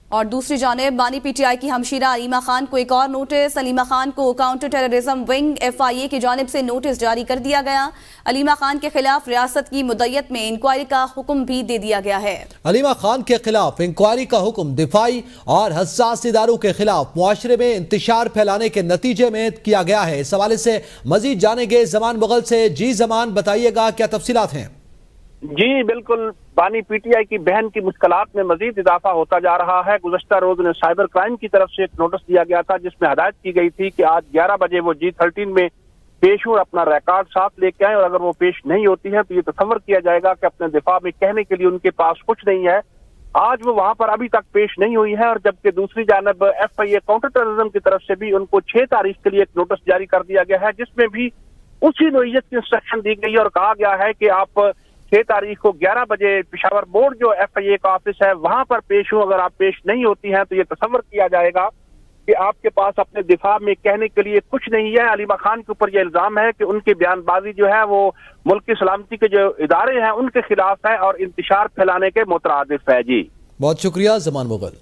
اور دوسری جانب بانی پی ٹی آئی کی ہمشیرہ علیمہ خان کو ایک اور نوٹس۔ علیمہ خان کو کاؤنٹر ٹیررزم ونگ FIA کی جانب سے نوٹس جاری کر دیا گیا۔ علیمہ خان کے خلاف ریاست کی مدیت میں انکوائری کا حکم بھی دے دیا گیا ہے۔ علیمہ خان کے خلاف انکوائری کا حکم دفاعی اور حساس اداروں کے خلاف معاشرے میں انتشار پھیلانے کے نتیجے میں کیا گیا ہے۔ اس حوالے سے مزید جانیں گے زمان مغل سے۔ جی زمان، بتائیے گا کیا تفصیلات ہیں؟ جی بالکل، بانی پی ٹی آئی کی بہن کی مشکلات میں مزید اضافہ ہوتا جا رہا ہے۔ گزشتہ روز انہیں سائبر کرائم کی طرف سے ایک نوٹس دیا گیا تھا جس میں ہدایت کی گئی تھی کہ آج 11 بجے وہ G13 میں پیش ہوں اور اپنا ریکارڈ ساتھ لے کے آئیں، اور اگر وہ پیش نہیں ہوتی ہیں تو یہ تصور کیا جائے گا کہ اپنے دفاع میں کہنے کے لیے ان کے پاس کچھ نہیں ہے۔ آج وہ وہاں پر ابھی تک پیش نہیں ہوئی ہے، اور جبکہ دوسری جانب FIA کاؤنٹر ٹیررزم کی طرف سے بھی ان کو 6 تاریخ کے لیے ایک نوٹس جاری کر دیا گیا ہے جس میں بھی اسی نوعیت کی انسٹرکشن دی گئی اور کہا گیا ہے کہ آپ 6 تاریخ کو 11 بجے پشاور بورڈ جو FIA کا آفس ہے وہاں پر پیش ہوں۔ اگر آپ پیش نہیں ہوتی ہیں تو یہ تصور کیا جائے گا کہ آپ کے پاس اپنے دفاع میں کہنے کے لیے کچھ نہیں ہے۔ علیمہ خان کے اوپر یہ الزام ہے کہ ان کی بیان بازی جو ہے وہ ملک کی سلامتی کے جو ادارے ہیں ان کے خلاف ہے اور انتشار پھیلانے کے مترادف ہے۔ جی بہت شکریہ زمان مغل۔